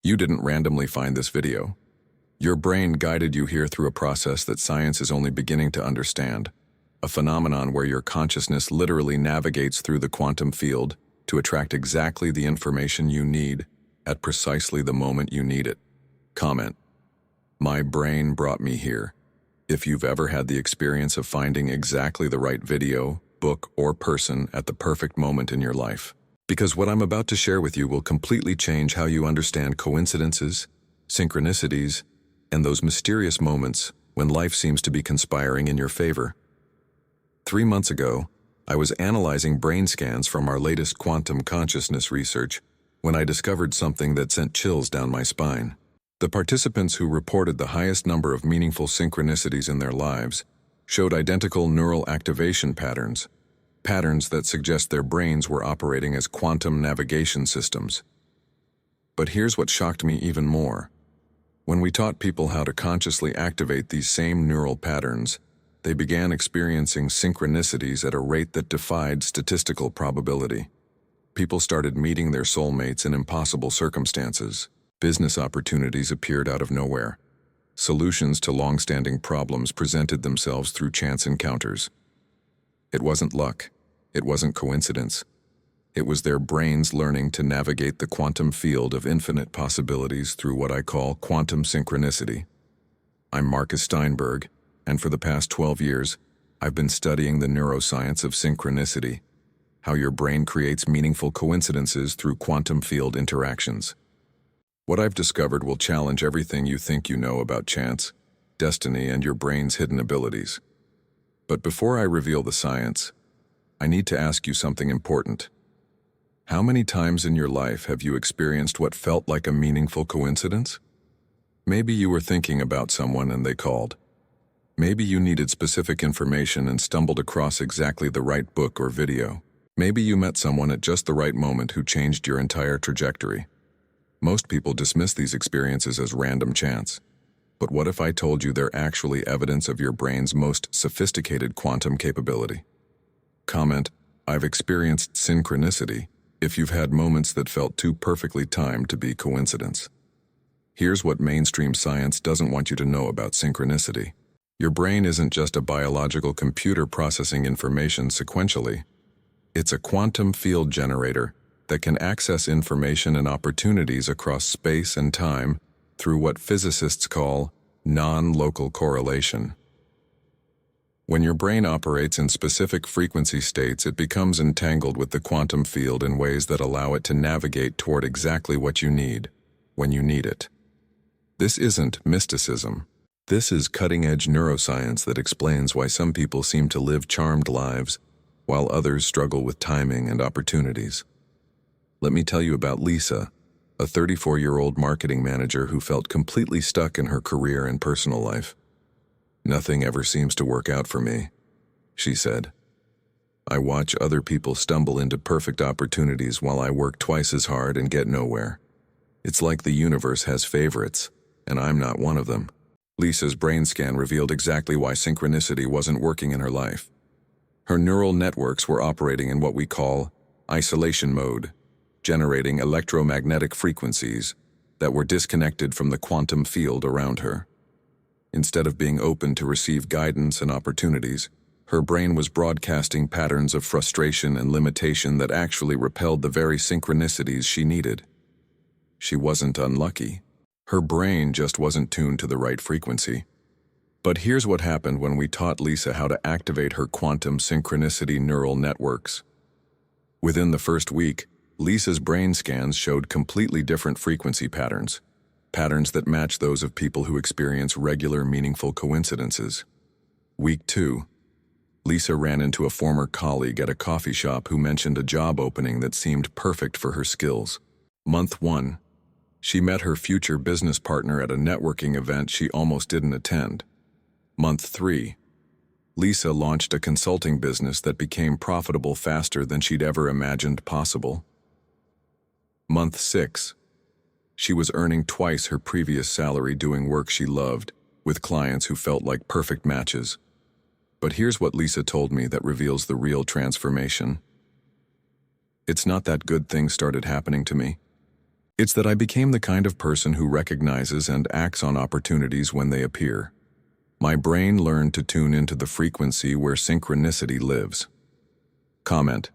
You didn't randomly find this video. Your brain guided you here through a process that science is only beginning to understand, a phenomenon where your consciousness literally navigates through the quantum field to attract exactly the information you need at precisely the moment you need it. Comment: my brain brought me here. If you've ever had the experience of finding exactly the right video, book, or person at the perfect moment in your life. Because what I'm about to share with you will completely change how you understand coincidences, synchronicities, and those mysterious moments when life seems to be conspiring in your favor. 3 months ago, I was analyzing brain scans from our latest quantum consciousness research when I discovered something that sent chills down my spine. The participants who reported the highest number of meaningful synchronicities in their lives showed identical neural activation patterns, patterns that suggest their brains were operating as quantum navigation systems. But here's what shocked me even more. When we taught people how to consciously activate these same neural patterns, they began experiencing synchronicities at a rate that defied statistical probability. People started meeting their soulmates in impossible circumstances. Business opportunities appeared out of nowhere. Solutions to long-standing problems presented themselves through chance encounters. It wasn't luck. It wasn't coincidence. It was their brains learning to navigate the quantum field of infinite possibilities through what I call quantum synchronicity. I'm Marcus Steinberg, and for the past 12 years, I've been studying the neuroscience of synchronicity, how your brain creates meaningful coincidences through quantum field interactions. What I've discovered will challenge everything you think you know about chance, destiny, and your brain's hidden abilities. But before I reveal the science, I need to ask you something important. How many times in your life have you experienced what felt like a meaningful coincidence? Maybe you were thinking about someone and they called. Maybe you needed specific information and stumbled across exactly the right book or video. Maybe you met someone at just the right moment who changed your entire trajectory. Most people dismiss these experiences as random chance. But what if I told you they're actually evidence of your brain's most sophisticated quantum capability? Comment: I've experienced synchronicity if you've had moments that felt too perfectly timed to be coincidence. Here's what mainstream science doesn't want you to know about synchronicity. Your brain isn't just a biological computer processing information sequentially. It's a quantum field generator that can access information and opportunities across space and time through what physicists call non-local correlation. When your brain operates in specific frequency states, it becomes entangled with the quantum field in ways that allow it to navigate toward exactly what you need, when you need it. This isn't mysticism. This is cutting-edge neuroscience that explains why some people seem to live charmed lives, while others struggle with timing and opportunities. Let me tell you about Lisa, a 34-year-old marketing manager who felt completely stuck in her career and personal life. "Nothing ever seems to work out for me," she said. "I watch other people stumble into perfect opportunities while I work twice as hard and get nowhere. It's like the universe has favorites, and I'm not one of them." Lisa's brain scan revealed exactly why synchronicity wasn't working in her life. Her neural networks were operating in what we call isolation mode, generating electromagnetic frequencies that were disconnected from the quantum field around her. Instead of being open to receive guidance and opportunities, her brain was broadcasting patterns of frustration and limitation that actually repelled the very synchronicities she needed. She wasn't unlucky. Her brain just wasn't tuned to the right frequency. But here's what happened when we taught Lisa how to activate her quantum synchronicity neural networks. Within the first week, Lisa's brain scans showed completely different frequency patterns, patterns that match those of people who experience regular, meaningful coincidences. Week 2, Lisa ran into a former colleague at a coffee shop who mentioned a job opening that seemed perfect for her skills. Month 1, she met her future business partner at a networking event she almost didn't attend. Month 3, Lisa launched a consulting business that became profitable faster than she'd ever imagined possible. Month 6, she was earning twice her previous salary doing work she loved, with clients who felt like perfect matches. But here's what Lisa told me that reveals the real transformation. "It's not that good things started happening to me. It's that I became the kind of person who recognizes and acts on opportunities when they appear. My brain learned to tune into the frequency where synchronicity lives. Comment: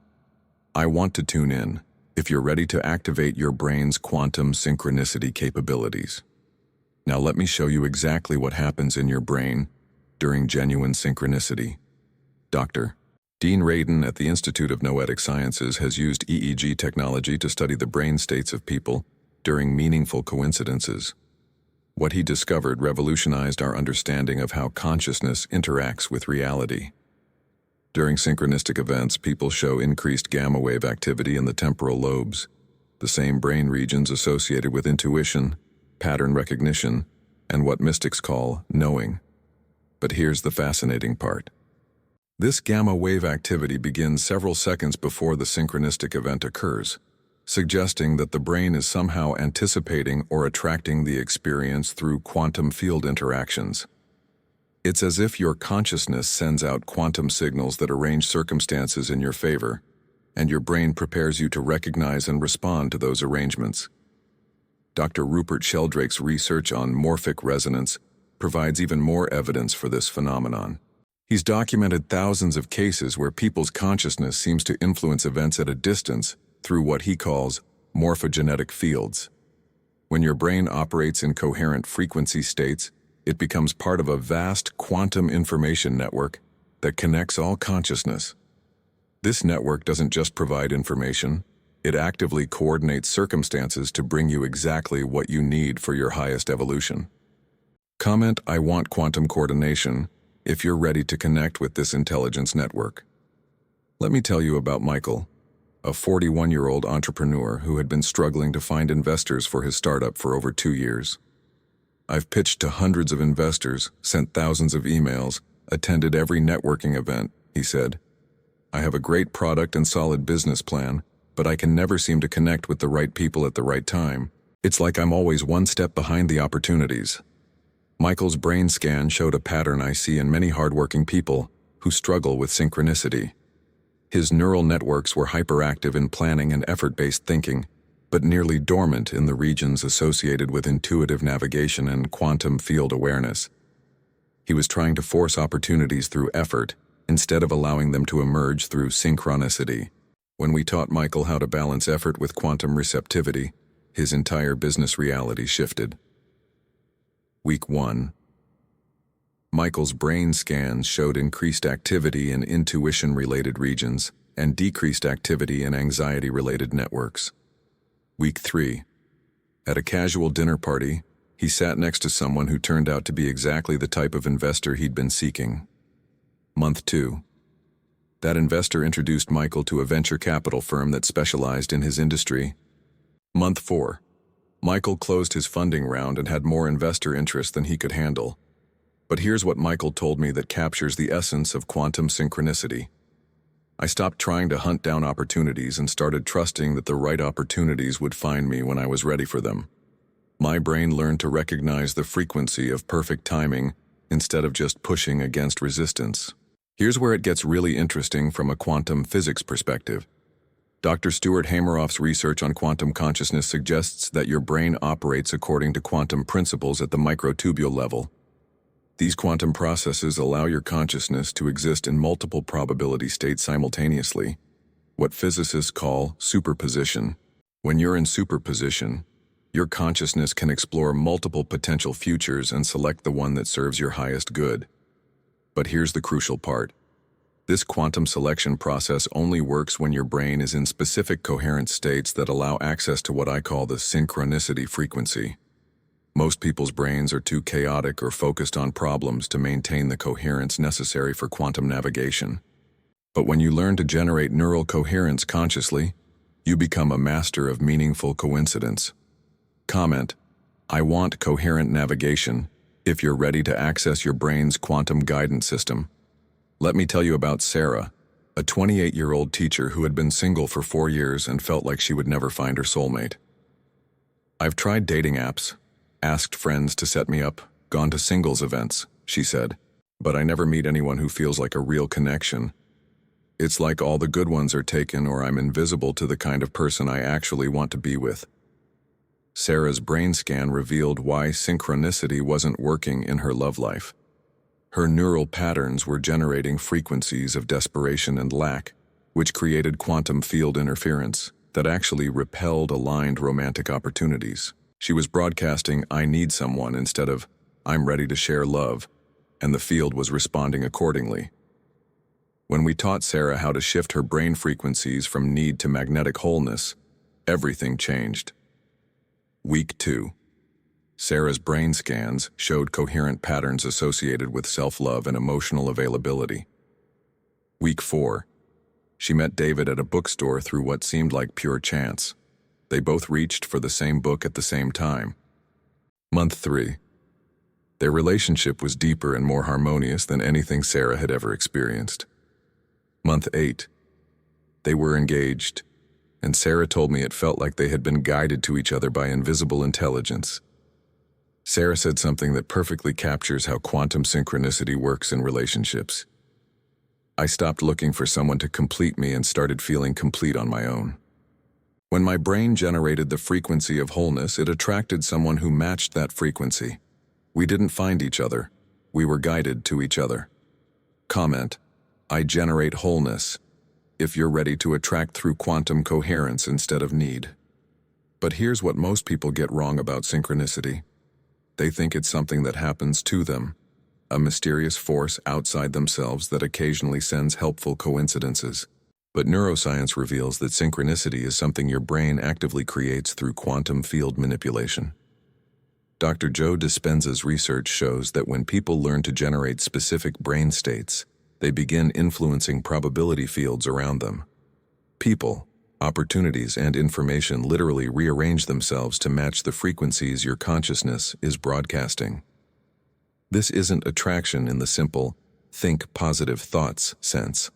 I want to tune in if you're ready to activate your brain's quantum synchronicity capabilities. Now let me show you exactly what happens in your brain during genuine synchronicity. Dr. Dean Radin at the Institute of Noetic Sciences has used EEG technology to study the brain states of people during meaningful coincidences. What he discovered revolutionized our understanding of how consciousness interacts with reality. During synchronistic events, people show increased gamma wave activity in the temporal lobes, the same brain regions associated with intuition, pattern recognition, and what mystics call knowing. But here's the fascinating part. This gamma wave activity begins several seconds before the synchronistic event occurs, suggesting that the brain is somehow anticipating or attracting the experience through quantum field interactions. It's as if your consciousness sends out quantum signals that arrange circumstances in your favor, and your brain prepares you to recognize and respond to those arrangements. Dr. Rupert Sheldrake's research on morphic resonance provides even more evidence for this phenomenon. He's documented thousands of cases where people's consciousness seems to influence events at a distance through what he calls morphogenetic fields. When your brain operates in coherent frequency states, it becomes part of a vast quantum information network that connects all consciousness. This network doesn't just provide information, it actively coordinates circumstances to bring you exactly what you need for your highest evolution. Comment: I want quantum coordination if you're ready to connect with this intelligence network. Let me tell you about Michael, a 41-year-old entrepreneur who had been struggling to find investors for his startup for over 2 years. I've pitched to hundreds of investors, sent thousands of emails, attended every networking event, he said. I have a great product and solid business plan, but I can never seem to connect with the right people at the right time. It's like I'm always one step behind the opportunities. Michael's brain scan showed a pattern I see in many hardworking people who struggle with synchronicity. His neural networks were hyperactive in planning and effort-based thinking, but nearly dormant in the regions associated with intuitive navigation and quantum field awareness. He was trying to force opportunities through effort instead of allowing them to emerge through synchronicity. When we taught Michael how to balance effort with quantum receptivity, his entire business reality shifted. Week 1. Michael's brain scans showed increased activity in intuition-related regions and decreased activity in anxiety-related networks. Week 3. At a casual dinner party, he sat next to someone who turned out to be exactly the type of investor he'd been seeking. Month 2. That investor introduced Michael to a venture capital firm that specialized in his industry. Month 4. Michael closed his funding round and had more investor interest than he could handle. But here's what Michael told me that captures the essence of quantum synchronicity. I stopped trying to hunt down opportunities and started trusting that the right opportunities would find me when I was ready for them. My brain learned to recognize the frequency of perfect timing instead of just pushing against resistance. Here's where it gets really interesting from a quantum physics perspective. Dr. Stuart Hameroff's research on quantum consciousness suggests that your brain operates according to quantum principles at the microtubule level. These quantum processes allow your consciousness to exist in multiple probability states simultaneously, what physicists call superposition. When you're in superposition, your consciousness can explore multiple potential futures and select the one that serves your highest good. But here's the crucial part. This quantum selection process only works when your brain is in specific coherent states that allow access to what I call the synchronicity frequency. Most people's brains are too chaotic or focused on problems to maintain the coherence necessary for quantum navigation. But when you learn to generate neural coherence consciously, you become a master of meaningful coincidence. Comment: I want coherent navigation if you're ready to access your brain's quantum guidance system. Let me tell you about Sarah, a 28-year-old teacher who had been single for 4 years and felt like she would never find her soulmate. I've tried dating apps, asked friends to set me up, gone to singles events, she said, but I never meet anyone who feels like a real connection. It's like all the good ones are taken or I'm invisible to the kind of person I actually want to be with. Sarah's brain scan revealed why synchronicity wasn't working in her love life. Her neural patterns were generating frequencies of desperation and lack, which created quantum field interference that actually repelled aligned romantic opportunities. She was broadcasting, "I need someone," instead of, "I'm ready to share love," and the field was responding accordingly. When we taught Sarah how to shift her brain frequencies from need to magnetic wholeness, everything changed. Week 2. Sarah's brain scans showed coherent patterns associated with self-love and emotional availability. Week 4. She met David at a bookstore through what seemed like pure chance. They both reached for the same book at the same time. Month 3. Their relationship was deeper and more harmonious than anything Sarah had ever experienced. Month 8. They were engaged, and Sarah told me it felt like they had been guided to each other by invisible intelligence. Sarah said something that perfectly captures how quantum synchronicity works in relationships. I stopped looking for someone to complete me and started feeling complete on my own. When my brain generated the frequency of wholeness, it attracted someone who matched that frequency. We didn't find each other. We were guided to each other. Comment: I generate wholeness if you're ready to attract through quantum coherence instead of need. But here's what most people get wrong about synchronicity. They think it's something that happens to them, a mysterious force outside themselves that occasionally sends helpful coincidences. But neuroscience reveals that synchronicity is something your brain actively creates through quantum field manipulation. Dr. Joe Dispenza's research shows that when people learn to generate specific brain states, they begin influencing probability fields around them. People, opportunities, and information literally rearrange themselves to match the frequencies your consciousness is broadcasting. This isn't attraction in the simple, think positive thoughts sense.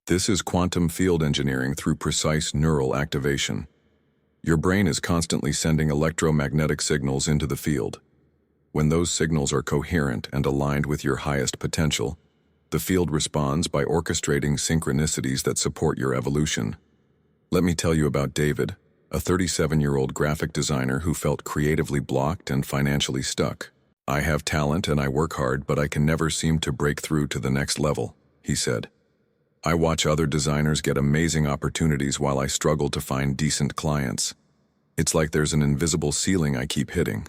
This is quantum field engineering through precise neural activation. Your brain is constantly sending electromagnetic signals into the field. When those signals are coherent and aligned with your highest potential, the field responds by orchestrating synchronicities that support your evolution. Let me tell you about David, a 37-year-old graphic designer who felt creatively blocked and financially stuck. "I have talent and I work hard, but I can never seem to break through to the next level," he said. "I watch other designers get amazing opportunities while I struggle to find decent clients. It's like there's an invisible ceiling I keep hitting."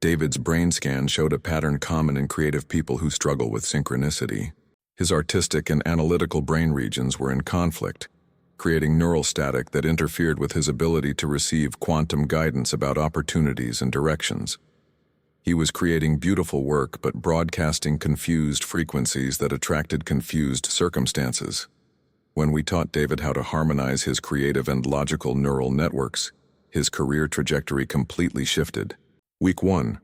David's brain scan showed a pattern common in creative people who struggle with synchronicity. His artistic and analytical brain regions were in conflict, creating neural static that interfered with his ability to receive quantum guidance about opportunities and directions. He was creating beautiful work but broadcasting confused frequencies that attracted confused circumstances. When we taught David how to harmonize his creative and logical neural networks, his career trajectory completely shifted. Week 1.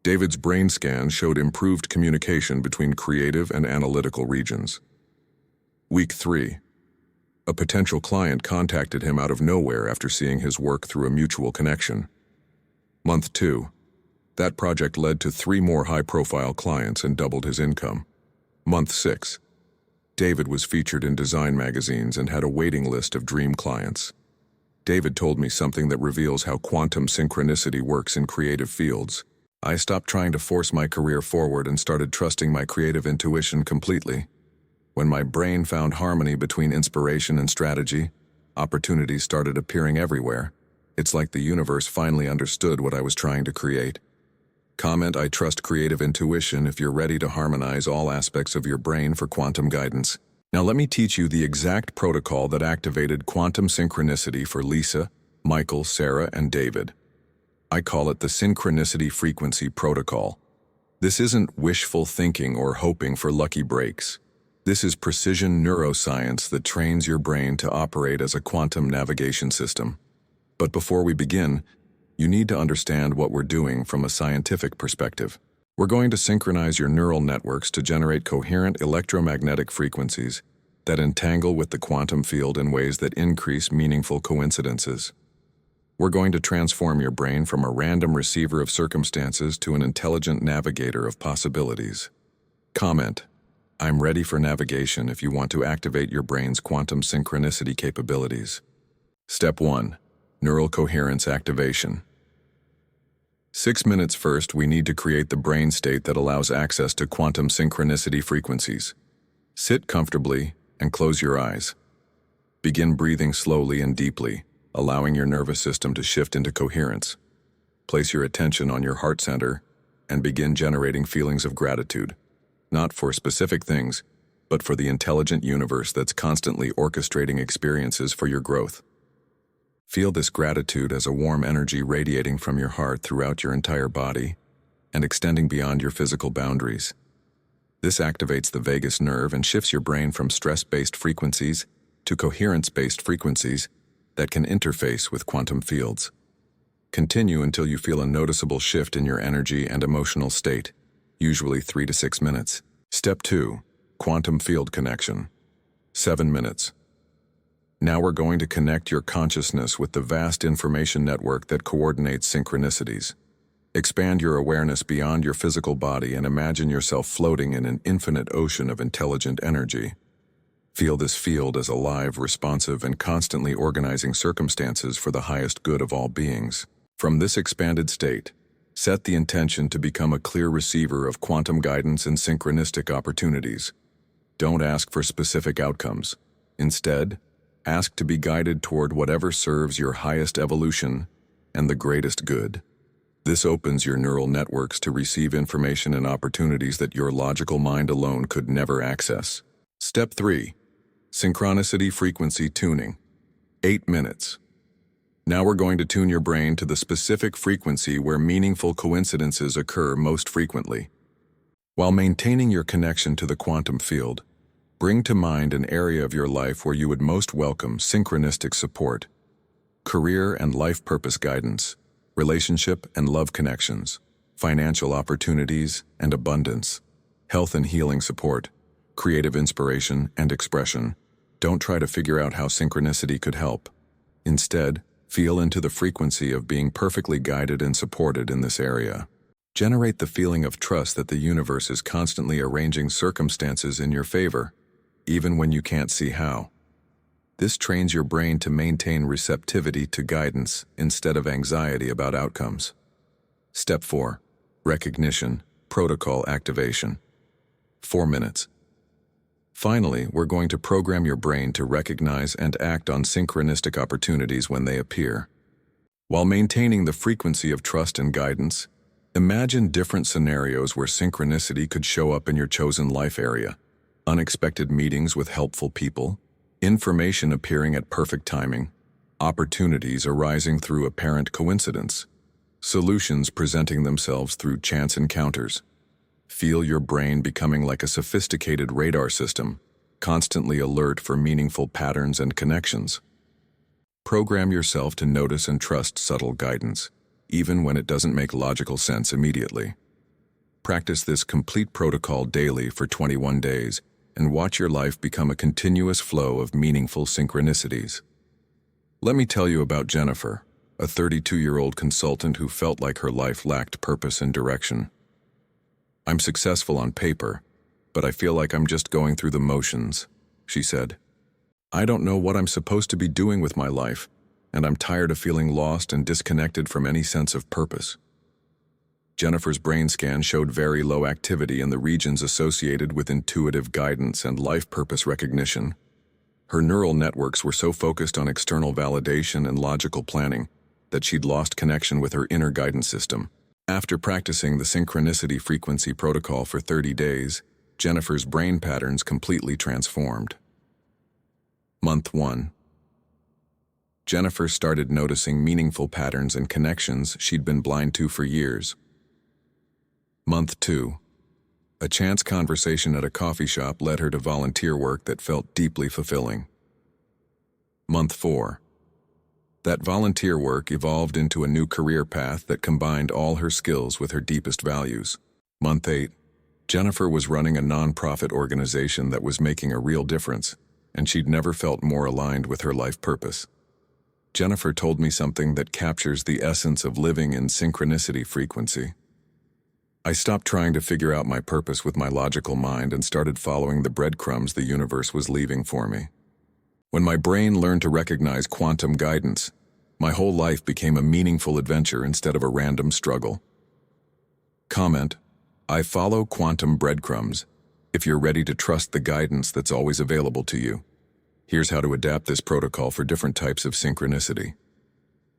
David's brain scan showed improved communication between creative and analytical regions. Week 3. A potential client contacted him out of nowhere after seeing his work through a mutual connection. Month 2. That project led to 3 more high-profile clients and doubled his income. Month 6. David was featured in design magazines and had a waiting list of dream clients. David told me something that reveals how quantum synchronicity works in creative fields. I stopped trying to force my career forward and started trusting my creative intuition completely. When my brain found harmony between inspiration and strategy, opportunities started appearing everywhere. It's like the universe finally understood what I was trying to create. Comment: I trust creative intuition if you're ready to harmonize all aspects of your brain for quantum guidance. Now let me teach you the exact protocol that activated quantum synchronicity for Lisa, Michael, Sarah, and David. I call it the Synchronicity Frequency Protocol. This isn't wishful thinking or hoping for lucky breaks. This is precision neuroscience that trains your brain to operate as a quantum navigation system. But before we begin, you need to understand what we're doing from a scientific perspective. We're going to synchronize your neural networks to generate coherent electromagnetic frequencies that entangle with the quantum field in ways that increase meaningful coincidences. We're going to transform your brain from a random receiver of circumstances to an intelligent navigator of possibilities. Comment: I'm ready for navigation if you want to activate your brain's quantum synchronicity capabilities. Step 1. Neural coherence activation. 6 minutes. First, we need to create the brain state that allows access to quantum synchronicity frequencies. Sit comfortably and close your eyes. Begin breathing slowly and deeply, allowing your nervous system to shift into coherence. Place your attention on your heart center and begin generating feelings of gratitude, not for specific things, but for the intelligent universe that's constantly orchestrating experiences for your growth. Feel this gratitude as a warm energy radiating from your heart throughout your entire body and extending beyond your physical boundaries. This activates the vagus nerve and shifts your brain from stress-based frequencies to coherence-based frequencies that can interface with quantum fields. Continue until you feel a noticeable shift in your energy and emotional state, usually 3 to 6 minutes. Step 2. Quantum field connection. 7 minutes. Now we're going to connect your consciousness with the vast information network that coordinates synchronicities. Expand your awareness beyond your physical body and imagine yourself floating in an infinite ocean of intelligent energy. Feel this field as alive, responsive, and constantly organizing circumstances for the highest good of all beings. From this expanded state, set the intention to become a clear receiver of quantum guidance and synchronistic opportunities. Don't ask for specific outcomes. Instead, ask to be guided toward whatever serves your highest evolution and the greatest good. This opens your neural networks to receive information and opportunities that your logical mind alone could never access. Step 3. Synchronicity frequency tuning. 8 minutes. Now we're going to tune your brain to the specific frequency where meaningful coincidences occur most frequently. While maintaining your connection to the quantum field, bring to mind an area of your life where you would most welcome synchronistic support, career and life purpose guidance, relationship and love connections, financial opportunities and abundance, health and healing support, creative inspiration and expression. Don't try to figure out how synchronicity could help. Instead, feel into the frequency of being perfectly guided and supported in this area. Generate the feeling of trust that the universe is constantly arranging circumstances in your favor, even when you can't see how. This trains your brain to maintain receptivity to guidance instead of anxiety about outcomes. Step 4. Recognition, protocol activation. 4 minutes. Finally, we're going to program your brain to recognize and act on synchronistic opportunities when they appear. While maintaining the frequency of trust and guidance, imagine different scenarios where synchronicity could show up in your chosen life area. Unexpected meetings with helpful people, information appearing at perfect timing, opportunities arising through apparent coincidence, solutions presenting themselves through chance encounters. Feel your brain becoming like a sophisticated radar system, constantly alert for meaningful patterns and connections. Program yourself to notice and trust subtle guidance, even when it doesn't make logical sense immediately. Practice this complete protocol daily for 21 days, and watch your life become a continuous flow of meaningful synchronicities. Let me tell you about Jennifer, a 32-year-old consultant who felt like her life lacked purpose and direction. "I'm successful on paper, but I feel like I'm just going through the motions," she said. "I don't know what I'm supposed to be doing with my life, and I'm tired of feeling lost and disconnected from any sense of purpose." Jennifer's brain scan showed very low activity in the regions associated with intuitive guidance and life purpose recognition. Her neural networks were so focused on external validation and logical planning that she'd lost connection with her inner guidance system. After practicing the synchronicity frequency protocol for 30 days, Jennifer's brain patterns completely transformed. Month 1. Jennifer started noticing meaningful patterns and connections she'd been blind to for years. Month 2. A chance conversation at a coffee shop led her to volunteer work that felt deeply fulfilling. Month 4. That volunteer work evolved into a new career path that combined all her skills with her deepest values. Month 8. Jennifer was running a nonprofit organization that was making a real difference, and she'd never felt more aligned with her life purpose. Jennifer told me something that captures the essence of living in synchronicity frequency. "I stopped trying to figure out my purpose with my logical mind and started following the breadcrumbs the universe was leaving for me. When my brain learned to recognize quantum guidance, My whole life became a meaningful adventure instead of a random struggle. Comment: I follow quantum breadcrumbs if you're ready to trust the guidance that's always available to you. Here's how to adapt this protocol for different types of synchronicity.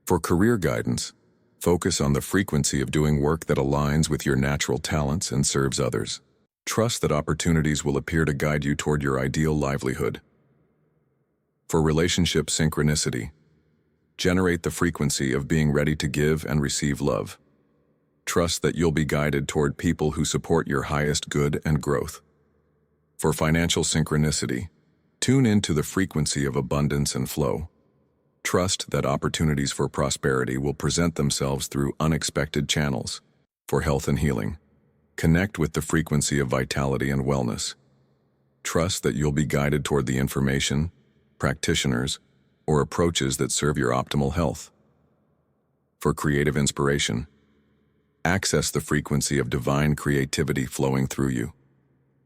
For career guidance, focus on the frequency of doing work that aligns with your natural talents and serves others. Trust that opportunities will appear to guide you toward your ideal livelihood. For relationship synchronicity, generate the frequency of being ready to give and receive love. Trust that you'll be guided toward people who support your highest good and growth. For financial synchronicity, tune into the frequency of abundance and flow. Trust that opportunities for prosperity will present themselves through unexpected channels. For health and healing, connect with the frequency of vitality and wellness. Trust that you'll be guided toward the information, practitioners, or approaches that serve your optimal health. For creative inspiration, access the frequency of divine creativity flowing through you.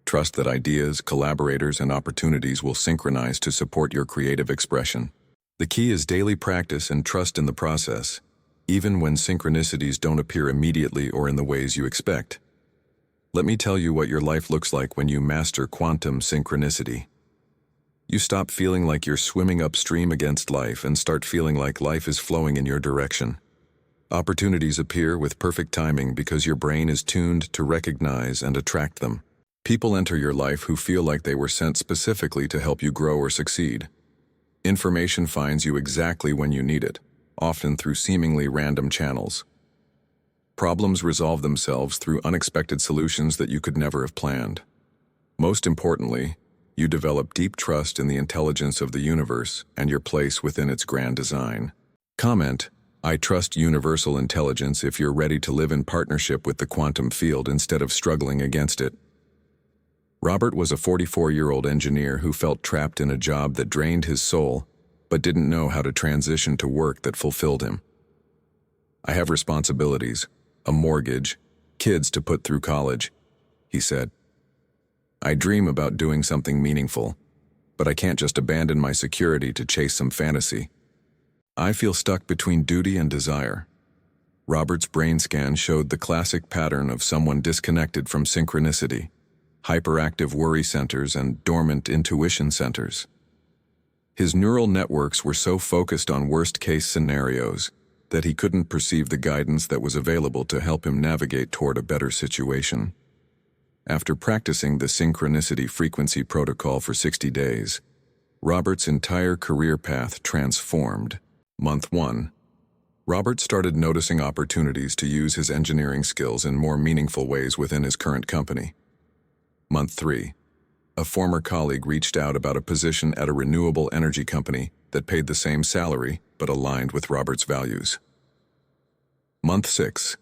Trust that ideas, collaborators, and opportunities will synchronize to support your creative expression. The key is daily practice and trust in the process, even when synchronicities don't appear immediately or in the ways you expect. Let me tell you what your life looks like when you master quantum synchronicity. You stop feeling like you're swimming upstream against life and start feeling like life is flowing in your direction. Opportunities appear with perfect timing because your brain is tuned to recognize and attract them. People enter your life who feel like they were sent specifically to help you grow or succeed. Information finds you exactly when you need it, often through seemingly random channels. Problems resolve themselves through unexpected solutions that you could never have planned. Most importantly, you develop deep trust in the intelligence of the universe and your place within its grand design. Comment: I trust universal intelligence if you're ready to live in partnership with the quantum field instead of struggling against it. Robert was a 44-year-old engineer who felt trapped in a job that drained his soul, but didn't know how to transition to work that fulfilled him. I have responsibilities, a mortgage, kids to put through college, he said. I dream about doing something meaningful, but I can't just abandon my security to chase some fantasy. I feel stuck between duty and desire. Robert's brain scan showed the classic pattern of someone disconnected from synchronicity: hyperactive worry centers and dormant intuition centers. His neural networks were so focused on worst-case scenarios that he couldn't perceive the guidance that was available to help him navigate toward a better situation. After practicing the synchronicity frequency protocol for 60 days, Robert's entire career path transformed. Month 1. Robert started noticing opportunities to use his engineering skills in more meaningful ways within his current company. Month 3. A former colleague reached out about a position at a renewable energy company that paid the same salary but aligned with Robert's values. Month 6.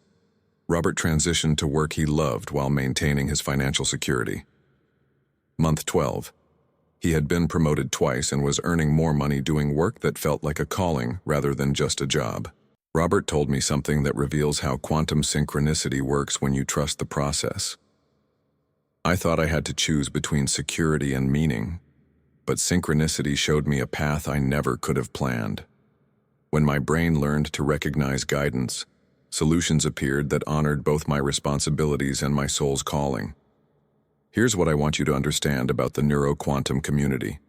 Robert transitioned to work he loved while maintaining his financial security. Month 12. He had been promoted twice and was earning more money doing work that felt like a calling rather than just a job. Robert told me something that reveals how quantum synchronicity works when you trust the process. I thought I had to choose between security and meaning, but synchronicity showed me a path I never could have planned. When my brain learned to recognize guidance, solutions appeared that honored both my responsibilities and my soul's calling. Here's what I want you to understand about the neuro-quantum community.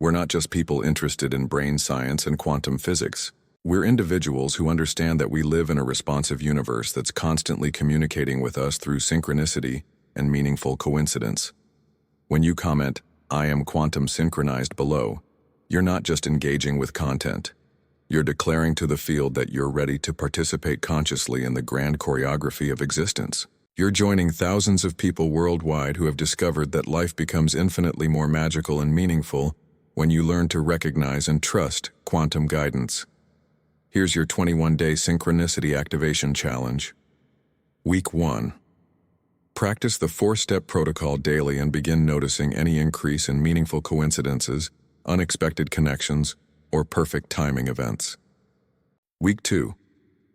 We're not just people interested in brain science and quantum physics. We're individuals who understand that we live in a responsive universe that's constantly communicating with us through synchronicity and meaningful coincidence. When you comment, "I am quantum synchronized" below, you're not just engaging with content. You're declaring to the field that you're ready to participate consciously in the grand choreography of existence. You're joining thousands of people worldwide who have discovered that life becomes infinitely more magical and meaningful when you learn to recognize and trust quantum guidance. Here's your 21-day Synchronicity Activation Challenge. Week 1. Practice the 4-step protocol daily and begin noticing any increase in meaningful coincidences, unexpected connections, or perfect timing events. Week 2.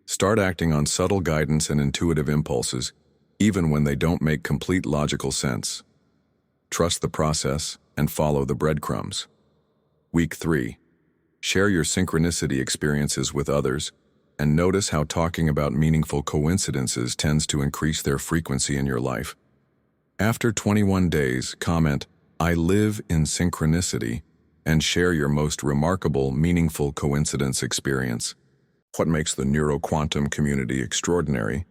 Start acting on subtle guidance and intuitive impulses, even when they don't make complete logical sense. Trust the process and follow the breadcrumbs. Week 3. Share your synchronicity experiences with others, and notice how talking about meaningful coincidences tends to increase their frequency in your life. After 21 days, comment, "I live in synchronicity," and share your most remarkable, meaningful coincidence experience. What makes the neuroquantum community extraordinary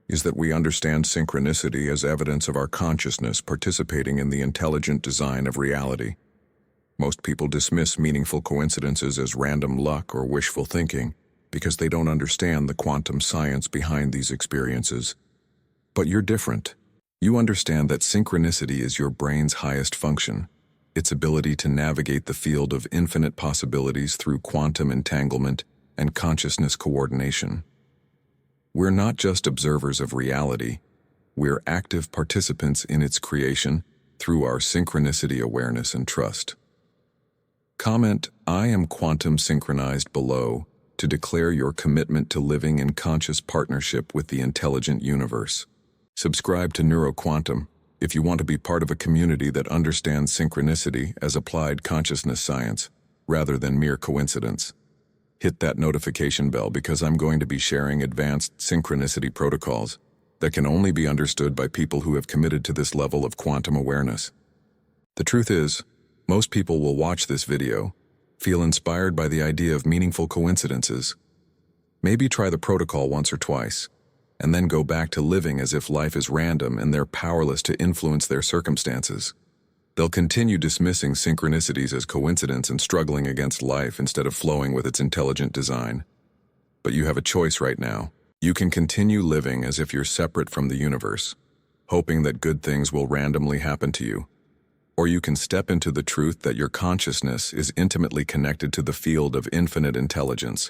is that we understand synchronicity as evidence of our consciousness participating in the intelligent design of reality. Most people dismiss meaningful coincidences as random luck or wishful thinking because they don't understand the quantum science behind these experiences. But you're different. You understand that synchronicity is your brain's highest function, its ability to navigate the field of infinite possibilities through quantum entanglement and consciousness coordination. We're not just observers of reality, we're active participants in its creation through our synchronicity awareness and trust. Comment, "I am quantum synchronized" below to declare your commitment to living in conscious partnership with the intelligent universe. Subscribe to NeuroQuantum if you want to be part of a community that understands synchronicity as applied consciousness science, rather than mere coincidence. Hit that notification bell because I'm going to be sharing advanced synchronicity protocols that can only be understood by people who have committed to this level of quantum awareness. The truth is, most people will watch this video, feel inspired by the idea of meaningful coincidences, maybe try the protocol once or twice, and then go back to living as if life is random and they're powerless to influence their circumstances. They'll continue dismissing synchronicities as coincidence and struggling against life instead of flowing with its intelligent design. But you have a choice right now. You can continue living as if you're separate from the universe, hoping that good things will randomly happen to you. Or you can step into the truth that your consciousness is intimately connected to the field of infinite intelligence,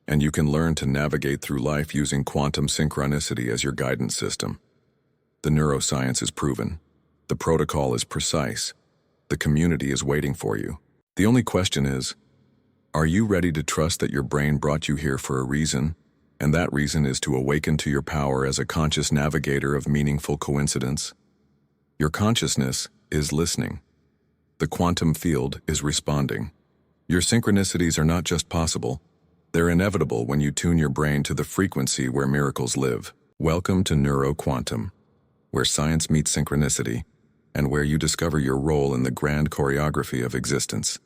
and you can learn to navigate through life using quantum synchronicity as your guidance system. The neuroscience is proven. The protocol is precise. The community is waiting for you. The only question is, are you ready to trust that your brain brought you here for a reason, and that reason is to awaken to your power as a conscious navigator of meaningful coincidence? Your consciousness is listening. The quantum field is responding. Your synchronicities are not just possible, they're inevitable when you tune your brain to the frequency where miracles live. Welcome to NeuroQuantum, where science meets synchronicity, and where you discover your role in the grand choreography of existence.